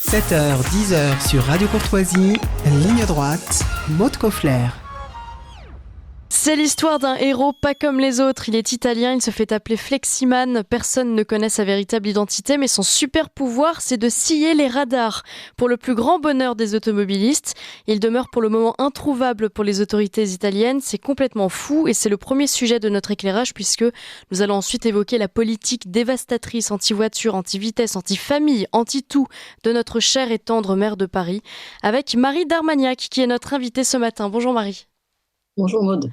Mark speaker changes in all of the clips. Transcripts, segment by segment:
Speaker 1: 7h, 10h sur Radio Courtoisie, ligne droite, Maud Koffler.
Speaker 2: C'est l'histoire d'un héros pas comme les autres. Il est italien, il se fait appeler Fleximan. Personne ne connaît sa véritable identité, mais son super pouvoir, c'est de scier les radars. Pour le plus grand bonheur des automobilistes, il demeure pour le moment introuvable pour les autorités italiennes. C'est complètement fou et c'est le premier sujet de notre éclairage puisque nous allons ensuite évoquer la politique dévastatrice anti-voiture, anti-vitesse, anti-famille, anti-tout de notre chère et tendre maire de Paris avec Marie Darmagnac qui est notre invitée ce matin. Bonjour Marie.
Speaker 3: Bonjour Maud.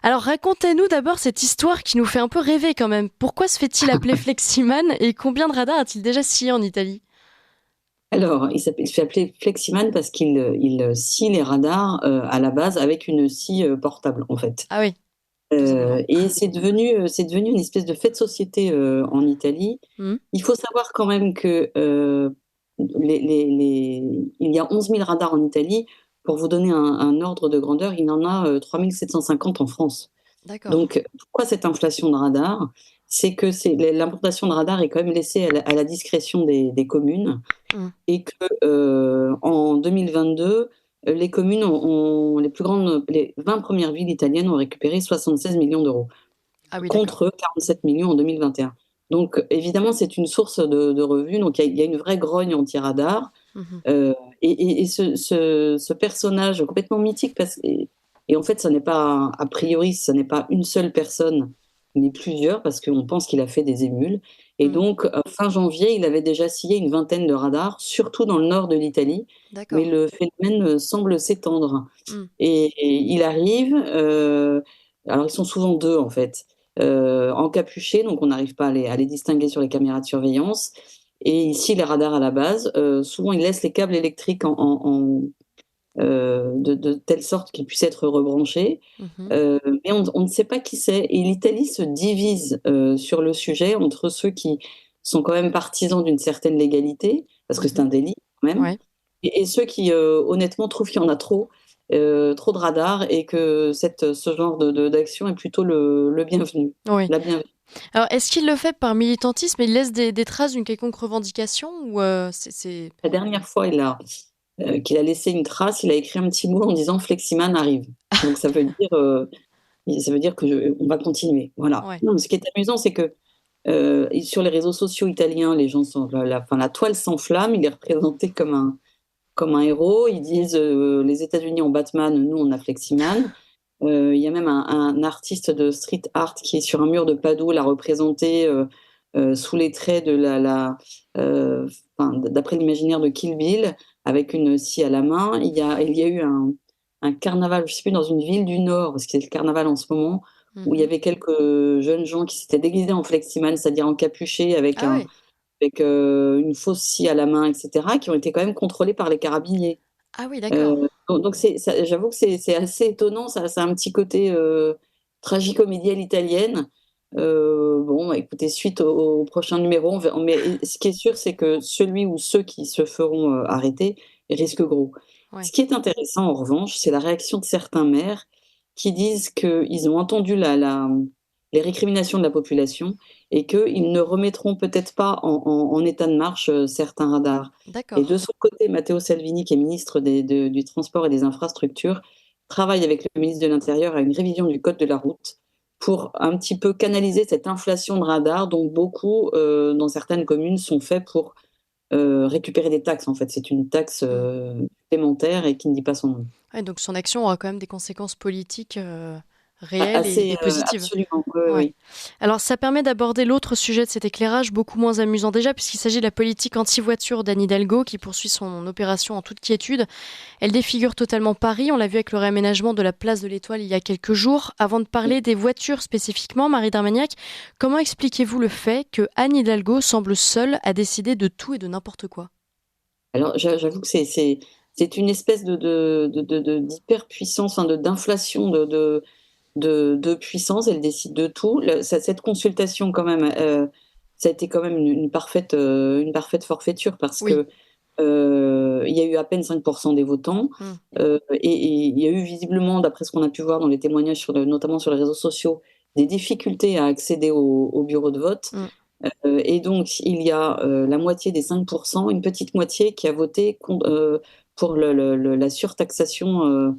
Speaker 2: Alors racontez-nous d'abord cette histoire qui nous fait un peu rêver quand même. Pourquoi se fait-il appeler Fleximan et combien de radars a-t-il déjà scié en Italie ?
Speaker 3: Alors, il se fait appeler Fleximan parce qu'il scie les radars à la base avec une scie portable en fait.
Speaker 2: Ah oui.
Speaker 3: Et c'est devenu une espèce de fait de société en Italie. Il faut savoir quand même que il y a 11 000 radars en Italie. Pour vous donner un ordre de grandeur, il y en a 3 750 en France.
Speaker 2: D'accord.
Speaker 3: Donc, pourquoi cette inflation de radars ? C'est que l'importation de radars est quand même laissée à la discrétion des communes et que en 2022, les communes les 20 premières villes italiennes ont récupéré 76 millions d'euros contre 47 millions en 2021. Donc, évidemment, c'est une source de revenus. Donc, il y a une vraie grogne anti-radar. Et ce personnage complètement mythique, et en fait, ce n'est pas, a priori, ce n'est pas une seule personne, mais plusieurs, parce qu'on pense qu'il a fait des émules. Et donc, fin janvier, il avait déjà scié une vingtaine de radars, surtout dans le nord de l'Italie.
Speaker 2: D'accord.
Speaker 3: Mais le phénomène semble s'étendre. Et il arrive, alors ils sont souvent deux en fait, encapuchés, donc on n'arrive pas à les distinguer sur les caméras de surveillance. Et ici, les radars à la base, souvent ils laissent les câbles électriques de telle sorte qu'ils puissent être rebranchés. Mais on ne sait pas qui c'est. Et l'Italie se divise sur le sujet entre ceux qui sont quand même partisans d'une certaine légalité, parce que c'est un délit quand même, et ceux qui honnêtement trouvent qu'il y en a trop de radars et que ce genre d'action est plutôt le bienvenu.
Speaker 2: Oui.
Speaker 3: La bienvenue.
Speaker 2: Alors, est-ce qu'il le fait par militantisme et il laisse des traces d'une quelconque revendication ou c'est...
Speaker 3: La dernière fois, qu'il a laissé une trace, il a écrit un petit mot en disant Fleximan arrive. Donc ça veut dire que on va continuer. Voilà.
Speaker 2: Ouais.
Speaker 3: Non, ce qui est amusant, c'est que sur les réseaux sociaux italiens, les gens la toile s'enflamme. Il est représenté comme un héros. Ils disent les États-Unis ont Batman, nous on a Fleximan. Il y a même un artiste de street art qui est sur un mur de Padoue, l'a représenté sous les traits d'après l'imaginaire de Kill Bill, avec une scie à la main. Il y a eu un carnaval, je ne sais plus, dans une ville du Nord, parce que c'est le carnaval en ce moment, où il y avait quelques jeunes gens qui s'étaient déguisés en Fleximan, c'est-à-dire encapuchés avec une fausse scie à la main, etc., qui ont été quand même contrôlés par les carabiniers.
Speaker 2: Ah oui, d'accord.
Speaker 3: Donc j'avoue que c'est assez étonnant, ça a un petit côté tragicomédie à l'italienne. Bon, écoutez, suite au prochain numéro, mais ce qui est sûr, c'est que celui ou ceux qui se feront arrêter risquent gros.
Speaker 2: Ouais.
Speaker 3: Ce qui est intéressant, en revanche, c'est la réaction de certains maires qui disent qu'ils ont entendu les récriminations de la population et qu'ils ne remettront peut-être pas en état de marche certains radars.
Speaker 2: D'accord.
Speaker 3: Et de son côté, Matteo Salvini, qui est ministre du Transport et des Infrastructures, travaille avec le ministre de l'Intérieur à une révision du Code de la route pour un petit peu canaliser cette inflation de radars dont beaucoup, dans certaines communes, sont faits pour récupérer des taxes. En fait, c'est une taxe supplémentaire et qui ne dit pas son nom.
Speaker 2: Ouais, donc son action aura quand même des conséquences politiques réelles et positives.
Speaker 3: Absolument,
Speaker 2: Oui. Alors ça permet d'aborder l'autre sujet de cet éclairage, beaucoup moins amusant déjà, puisqu'il s'agit de la politique anti-voiture d'Anne Hidalgo qui poursuit son opération en toute quiétude. Elle défigure totalement Paris, on l'a vu avec le réaménagement de la place de l'Étoile il y a quelques jours. Avant de parler des voitures spécifiquement, Marie Darmagnac, comment expliquez-vous le fait que Anne Hidalgo semble seule à décider de tout et de n'importe quoi ?
Speaker 3: Alors j'avoue que c'est une espèce d'hyperpuissance, d'inflation de puissance. Elle décide de tout. Cette consultation, quand même, ça a été quand même une parfaite forfaiture parce que il y a eu à peine 5% des votants. Et il y a eu visiblement, d'après ce qu'on a pu voir dans les témoignages, notamment sur les réseaux sociaux, des difficultés à accéder au bureau de vote. Et donc, il y a la moitié des 5%, une petite moitié qui a voté pour la surtaxation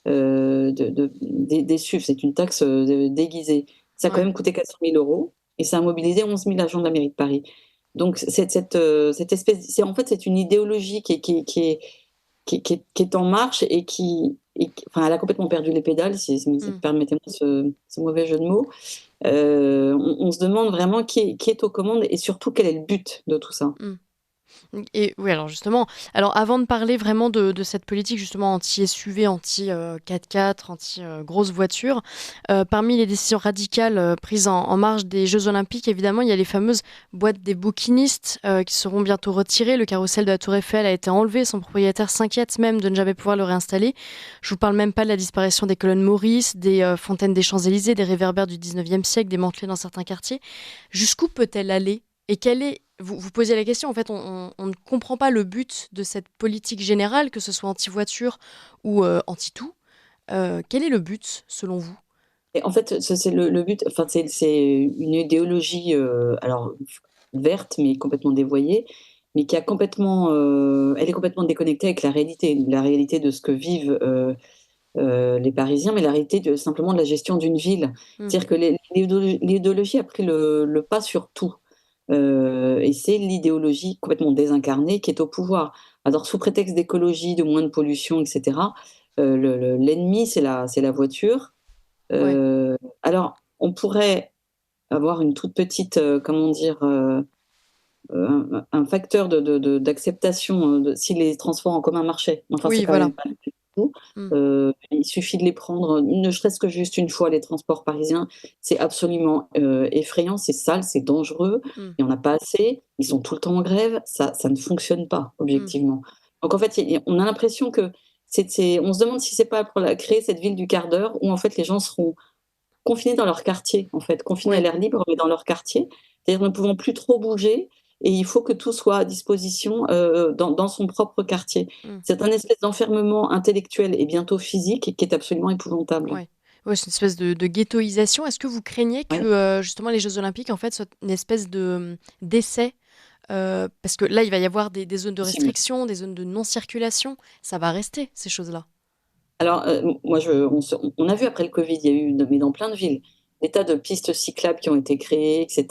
Speaker 3: des SUV. C'est une taxe déguisée. Ça a quand
Speaker 2: Ouais.
Speaker 3: même coûté 400 000 euros et ça a mobilisé 11 000 agents de la mairie de Paris. Donc, cette espèce, en fait, c'est une idéologie qui est en marche enfin, elle a complètement perdu les pédales, si permettez-moi ce mauvais jeu de mots. On se demande vraiment qui est aux commandes et surtout quel est le but de tout ça.
Speaker 2: Mm. Et oui, alors justement, avant de parler vraiment de cette politique justement anti-SUV, anti-4x4, anti-grosse voiture, parmi les décisions radicales prises en marge des Jeux Olympiques, évidemment, il y a les fameuses boîtes des bouquinistes qui seront bientôt retirées. Le carrousel de la Tour Eiffel a été enlevé, son propriétaire s'inquiète même de ne jamais pouvoir le réinstaller. Je vous parle même pas de la disparition des colonnes Maurice, des fontaines des Champs-Élysées, des réverbères du 19e siècle, démantelés dans certains quartiers. Jusqu'où peut-elle aller? Et vous posiez la question, en fait, on ne comprend pas le but de cette politique générale, que ce soit anti-voiture ou anti-tout. Quel est le but, selon vous?
Speaker 3: Et en fait, c'est le but, enfin, c'est une idéologie, alors verte, mais complètement dévoyée, mais qui a complètement, elle est complètement déconnectée avec la réalité de ce que vivent les Parisiens, mais la réalité simplement de la gestion d'une ville.
Speaker 2: Mm.
Speaker 3: C'est-à-dire que l'idéologie a pris le pas sur tout. Et c'est l'idéologie complètement désincarnée qui est au pouvoir. Alors, sous prétexte d'écologie, de moins de pollution, etc., l'ennemi, c'est la voiture.
Speaker 2: Ouais.
Speaker 3: Alors, on pourrait avoir une toute petite, comment dire, un facteur d'acceptation si les transports en commun marchaient. Enfin, c'est
Speaker 2: Oui,
Speaker 3: quand
Speaker 2: voilà.
Speaker 3: même pas le tout.
Speaker 2: Mm.
Speaker 3: Il suffit de les prendre, ne serait-ce que juste une fois, les transports parisiens. C'est absolument effrayant, c'est sale, c'est dangereux.
Speaker 2: Mm.
Speaker 3: Il n'y en a pas assez. Ils sont tout le temps en grève. Ça ne fonctionne pas,
Speaker 2: Mm.
Speaker 3: objectivement. Donc, en fait, on a l'impression que on se demande si c'est pas pour créer cette ville du quart d'heure où, en fait, les gens seront confinés dans leur quartier, en fait, confinés à
Speaker 2: Ouais.
Speaker 3: l'air libre, mais dans leur quartier. C'est-à-dire ne pouvant plus trop bouger et il faut que tout soit à disposition dans son propre quartier.
Speaker 2: Mm.
Speaker 3: C'est un espèce d'enfermement intellectuel et bientôt physique qui est absolument épouvantable.
Speaker 2: Ouais. Ouais, c'est une espèce de ghettoisation. Est-ce que vous craignez que
Speaker 3: Ouais.
Speaker 2: justement les Jeux Olympiques en fait soient une espèce d'essai parce que là il va y avoir des zones de
Speaker 3: Possible.
Speaker 2: restriction, des zones de non-circulation. Ça va rester ces choses-là.
Speaker 3: Alors, moi, on a vu après le Covid, il y a eu, mais dans plein de villes, des tas de pistes cyclables qui ont été créées,
Speaker 2: Ouais.
Speaker 3: etc.,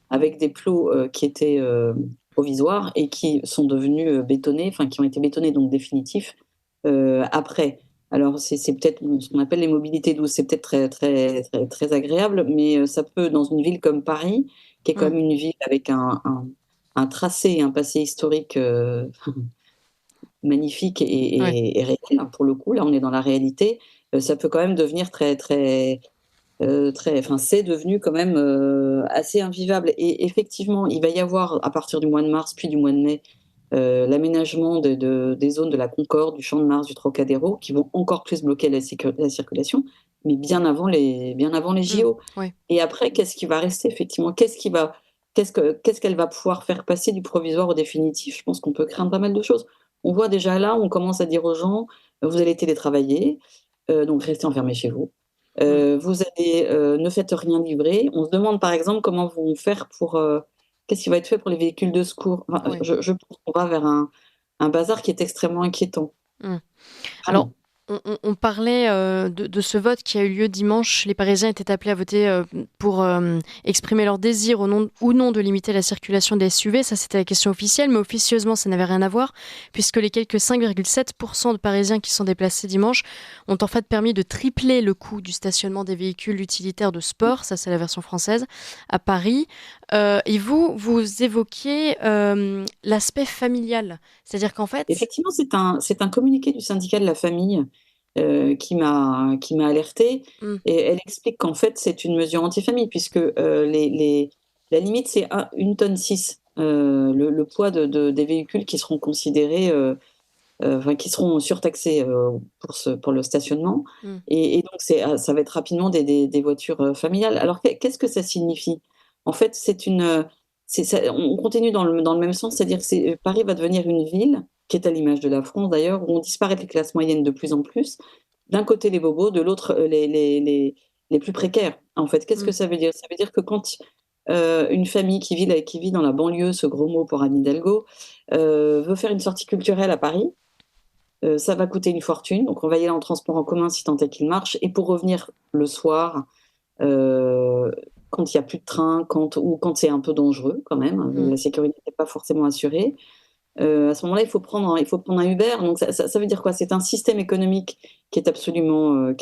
Speaker 3: avec des plots qui étaient provisoires et qui sont devenus bétonnés, enfin, qui ont été bétonnés, donc définitifs, après. Alors, c'est peut-être ce qu'on appelle les mobilités douces, c'est peut-être très, très, très, très agréable, mais ça peut, dans une ville comme Paris, qui est quand
Speaker 2: Mm.
Speaker 3: même une ville avec un tracé et un passé historique magnifique
Speaker 2: Ouais.
Speaker 3: et réel, hein, pour le coup. Là, on est dans la réalité. Ça peut quand même devenir très, très, enfin, c'est devenu quand même assez invivable. Et effectivement, il va y avoir, à partir du mois de mars, puis du mois de mai, l'aménagement des zones de la Concorde, du Champ de Mars, du Trocadéro, qui vont encore plus bloquer la circulation, mais bien avant les
Speaker 2: Mm.
Speaker 3: JO.
Speaker 2: Ouais.
Speaker 3: Et après, qu'est-ce qui va rester, effectivement? Qu'est-ce qu'elle va pouvoir faire passer du provisoire au définitif? Je pense qu'on peut craindre pas mal de choses. On voit déjà là, on commence à dire aux gens, vous allez télétravailler, donc restez enfermés chez vous.
Speaker 2: Mm.
Speaker 3: Vous allez, ne faites rien livrer. On se demande par exemple comment vont faire pour, qu'est-ce qui va être fait pour les véhicules de secours? Enfin,
Speaker 2: Ouais.
Speaker 3: je pense qu'on va vers un bazar qui est extrêmement inquiétant.
Speaker 2: Mm. Alors,
Speaker 3: Vraiment.
Speaker 2: on parlait de ce vote qui a eu lieu dimanche. Les Parisiens étaient appelés à voter pour exprimer leur désir ou non de limiter la circulation des SUV. Ça, c'était la question officielle, mais officieusement, ça n'avait rien à voir, puisque les quelques 5,7% de Parisiens qui sont déplacés dimanche ont en fait permis de tripler le coût du stationnement des véhicules utilitaires de sport. Ça, c'est la version française, à Paris. Et vous évoquiez l'aspect familial. C'est-à-dire qu'en fait...
Speaker 3: Effectivement, c'est un communiqué du syndicat de la famille, qui m'a alertée
Speaker 2: Mm.
Speaker 3: et elle explique qu'en fait, c'est une mesure anti-famille puisque, la limite, c'est 1,6 tonne, le poids des véhicules qui seront considérés, enfin, qui seront surtaxés, pour le stationnement
Speaker 2: Mm.
Speaker 3: et donc ça va être rapidement des voitures, familiales. Alors qu'est-ce que ça signifie? En fait, c'est ça, on continue dans le même sens, c'est-à-dire que Paris va devenir une ville, qui est à l'image de la France d'ailleurs, où vont disparaître les classes moyennes de plus en plus. D'un côté les bobos, de l'autre, les plus précaires. En fait, qu'est-ce que
Speaker 2: Mm.
Speaker 3: ça veut dire? Ça veut dire que quand une famille qui vit dans la banlieue, ce gros mot pour Anne Hidalgo, veut faire une sortie culturelle à Paris. Ça va coûter une fortune, donc on va y aller en transport en commun si tant est qu'il marche. Et pour revenir le soir, quand il n'y a plus de train, ou quand c'est un peu dangereux quand même, la sécurité n'est pas forcément assurée, à ce moment-là, il faut prendre un Uber. Donc ça veut dire quoi? C'est un système économique qui est absolument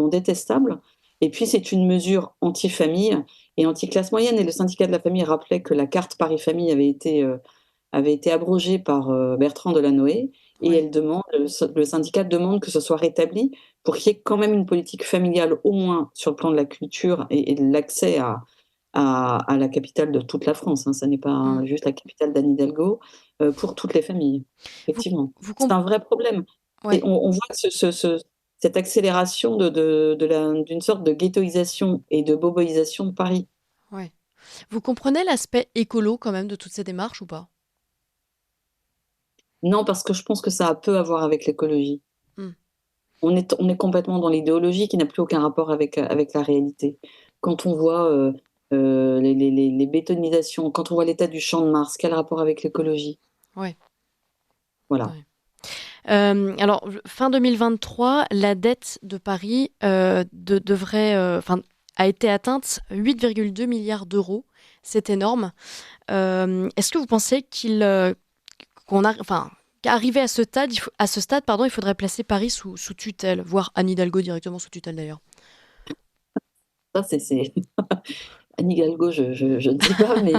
Speaker 3: détestable. Et puis c'est une mesure anti-famille et anti-classe moyenne. Et le syndicat de la famille rappelait que la carte Paris Famille avait été abrogée par Bertrand Delanoë. Et
Speaker 2: Ouais.
Speaker 3: le syndicat demande que ce soit rétabli pour qu'il y ait quand même une politique familiale, au moins sur le plan de la culture et de l'accès à la capitale de toute la France, hein. Ça n'est pas
Speaker 2: Mm.
Speaker 3: juste la capitale d'Anne Hidalgo, pour toutes les familles,
Speaker 2: Vous,
Speaker 3: effectivement.
Speaker 2: vous
Speaker 3: C'est
Speaker 2: comp-
Speaker 3: un vrai problème. Et
Speaker 2: ouais,
Speaker 3: on voit que cette accélération d'une sorte de ghettoisation et de boboisation de Paris.
Speaker 2: ouais. Vous comprenez l'aspect écolo quand même de toutes ces démarches ou pas?
Speaker 3: Non, parce que je pense que ça a peu à voir avec l'écologie.
Speaker 2: Mm.
Speaker 3: On est complètement dans l'idéologie qui n'a plus aucun rapport avec la réalité. Quand on voit les bétonisations, quand on voit l'état du Champ de Mars, quel rapport avec l'écologie?
Speaker 2: Ouais.
Speaker 3: Voilà.
Speaker 2: Ouais. Alors, fin 2023, la dette de Paris a été atteinte 8,2 milliards d'euros. C'est énorme. Est-ce que vous pensez qu'arrivé à ce stade, pardon, il faudrait placer Paris sous tutelle, voire Anne Hidalgo directement sous tutelle d'ailleurs?
Speaker 3: Ça, c'est Anne Hidalgo, je ne dis pas, mais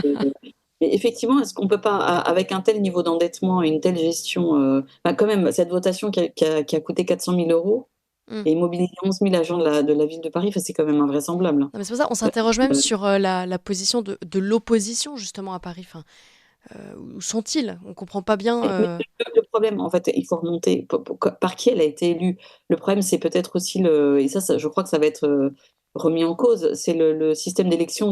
Speaker 3: effectivement, est-ce qu'on peut pas, avec un tel niveau d'endettement et une telle gestion, bah, quand même, cette votation qui a coûté 400 000 euros
Speaker 2: Mm.
Speaker 3: et immobilisé 11 000 agents de la ville de Paris, enfin, c'est quand même invraisemblable.
Speaker 2: Non, mais c'est pour ça, on s'interroge même sur la position de l'opposition justement à Paris. Enfin, où sont-ils? On comprend pas bien.
Speaker 3: Mais le problème, en fait, il faut remonter par qui elle a été élue. Le problème, c'est peut-être aussi et je crois que ça va être remis en cause, c'est le système d'élection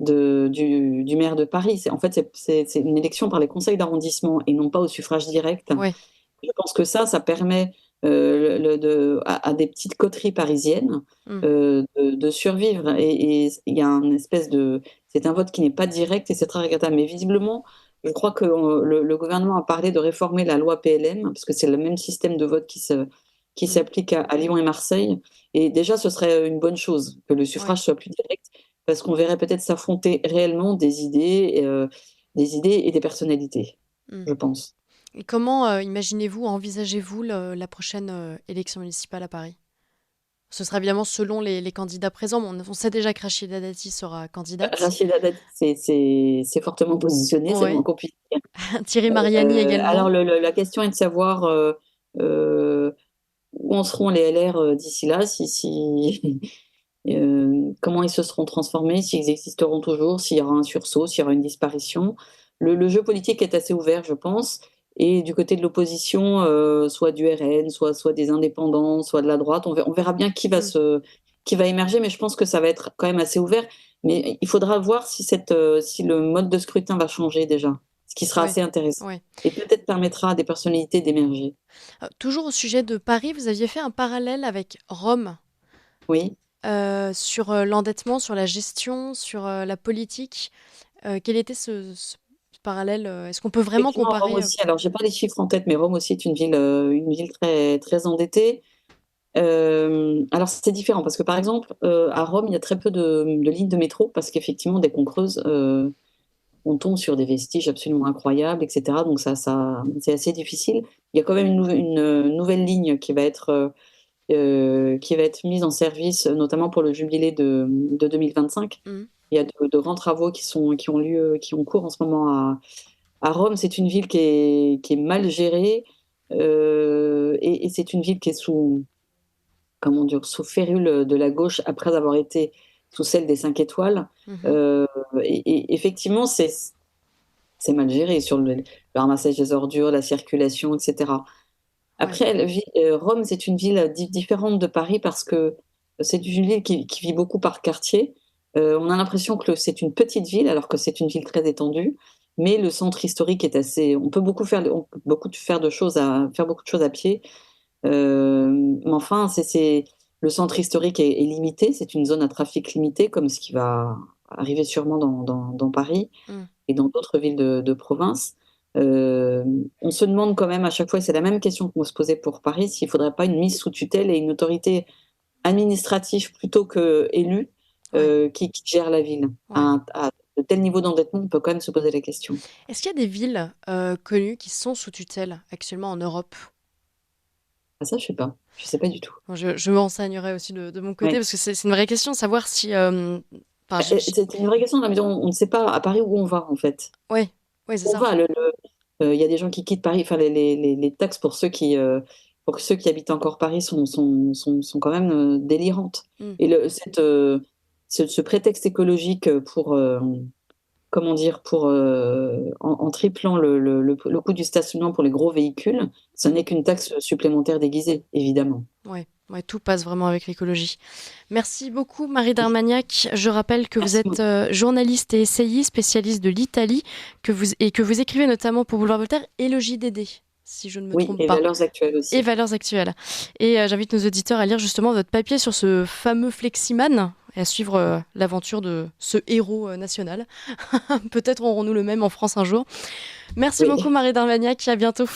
Speaker 3: du maire de Paris. En fait, c'est une élection par les conseils d'arrondissement et non pas au suffrage direct.
Speaker 2: Ouais.
Speaker 3: Je pense que ça permet à des petites coteries parisiennes
Speaker 2: Mm.
Speaker 3: de survivre. Et il y a c'est un vote qui n'est pas direct et c'est très regrettable. Mais visiblement, je crois que le gouvernement a parlé de réformer la loi PLM, parce que c'est le même système de vote qui
Speaker 2: Mm.
Speaker 3: s'applique à Lyon et Marseille. Et déjà, ce serait une bonne chose que le
Speaker 2: Ouais.
Speaker 3: suffrage soit plus direct, parce qu'on verrait peut-être s'affronter réellement des idées et des personnalités,
Speaker 2: Mm.
Speaker 3: je pense.
Speaker 2: Et comment imaginez-vous, envisagez-vous la prochaine élection municipale à Paris? Ce sera évidemment selon les candidats présents. Mais on sait déjà que Rachida Dati sera candidate.
Speaker 3: Rachida Dati, c'est fortement positionné, c'est le moins
Speaker 2: Ouais.
Speaker 3: qu'on puisse dire.
Speaker 2: Thierry Mariani
Speaker 3: Alors,
Speaker 2: également.
Speaker 3: la question est de savoir euh, où en seront les LR d'ici là, comment ils se seront transformés, s'ils existeront toujours, s'il y aura un sursaut, s'il y aura une disparition. Le jeu politique est assez ouvert, je pense. Et du côté de l'opposition, soit du RN, soit des indépendants, soit de la droite, on verra bien
Speaker 2: Mm.
Speaker 3: qui va émerger, mais je pense que ça va être quand même assez ouvert. Mais il faudra voir si le mode de scrutin va changer déjà, ce qui sera
Speaker 2: Ouais.
Speaker 3: assez intéressant.
Speaker 2: Ouais.
Speaker 3: Et peut-être permettra à des personnalités d'émerger.
Speaker 2: Toujours au sujet de Paris, vous aviez fait un parallèle avec Rome
Speaker 3: Oui.
Speaker 2: sur l'endettement, sur la gestion, sur la politique. Quel était ce parallèle? Est-ce qu'on peut vraiment
Speaker 3: Effectivement, Rome
Speaker 2: comparer?
Speaker 3: aussi. Alors, j'ai pas les chiffres en tête, mais Rome aussi est une ville très, très endettée. Alors, c'est différent parce que, par exemple, à Rome, il y a très peu de lignes de métro parce qu'effectivement, dès qu'on creuse, on tombe sur des vestiges absolument incroyables, etc. Donc, c'est assez difficile. Il y a quand même une nouvelle ligne qui va être mise en service, notamment pour le jubilé de 2025.
Speaker 2: Mm.
Speaker 3: Il y a de grands travaux qui ont cours en ce moment à Rome. C'est une ville qui est mal gérée et c'est une ville qui est comment dire, sous férule de la gauche après avoir été sous celle des 5 étoiles.
Speaker 2: Mhm.
Speaker 3: Euh, et effectivement, c'est mal géré sur le ramassage des ordures, la circulation, etc.
Speaker 2: Ouais.
Speaker 3: Après, Rome, c'est une ville différente de Paris parce que c'est une ville qui vit beaucoup par quartier. On a l'impression que c'est une petite ville alors que c'est une ville très étendue, mais le centre historique est assez. On peut beaucoup faire faire beaucoup de choses à pied. Mais enfin, le centre historique est limité. C'est une zone à trafic limité, comme ce qui va arriver sûrement dans Paris et dans d'autres villes de province. On se demande quand même à chaque fois, et c'est la même question qu'on se posait pour Paris, s'il ne faudrait pas une mise sous tutelle et une autorité administrative plutôt qu'élue qui gère la ville.
Speaker 2: Ouais.
Speaker 3: À de tels niveaux d'endettement, on peut quand même se poser la question.
Speaker 2: Est-ce qu'il y a des villes connues qui sont sous tutelle actuellement en Europe?
Speaker 3: Ah, ça, je sais pas. Je sais pas du tout.
Speaker 2: Bon, je me renseignerai aussi de mon côté,
Speaker 3: Ouais.
Speaker 2: parce que c'est une vraie question, savoir si...
Speaker 3: C'est une vraie question, dans la mesure où on ne sait pas à Paris où on va, en fait.
Speaker 2: Oui, oui, c'est
Speaker 3: On
Speaker 2: ça.
Speaker 3: va, il y a des gens qui quittent Paris, enfin, les taxes pour ceux qui habitent encore Paris sont quand même délirantes.
Speaker 2: Mm.
Speaker 3: Et ce prétexte écologique pour, comment dire, en triplant le coût du stationnement pour les gros véhicules, ce n'est qu'une taxe supplémentaire déguisée, évidemment.
Speaker 2: Ouais, ouais, tout passe vraiment avec l'écologie. Merci beaucoup, Marie Darmagnac. Je rappelle que vous
Speaker 3: Merci
Speaker 2: êtes
Speaker 3: beaucoup.
Speaker 2: journaliste et essayiste, spécialiste de l'Italie, et que vous écrivez notamment pour Boulevard Voltaire et le JDD, si je ne me
Speaker 3: Oui,
Speaker 2: trompe
Speaker 3: et
Speaker 2: pas.
Speaker 3: valeurs actuelles
Speaker 2: Et
Speaker 3: aussi.
Speaker 2: Valeurs actuelles. Et j'invite nos auditeurs à lire justement votre papier sur ce fameux Fleximan et à suivre l'aventure de ce héros national. Peut-être aurons-nous le même en France un jour. Merci
Speaker 3: Oui.
Speaker 2: beaucoup, Marie Darmagnac. À bientôt.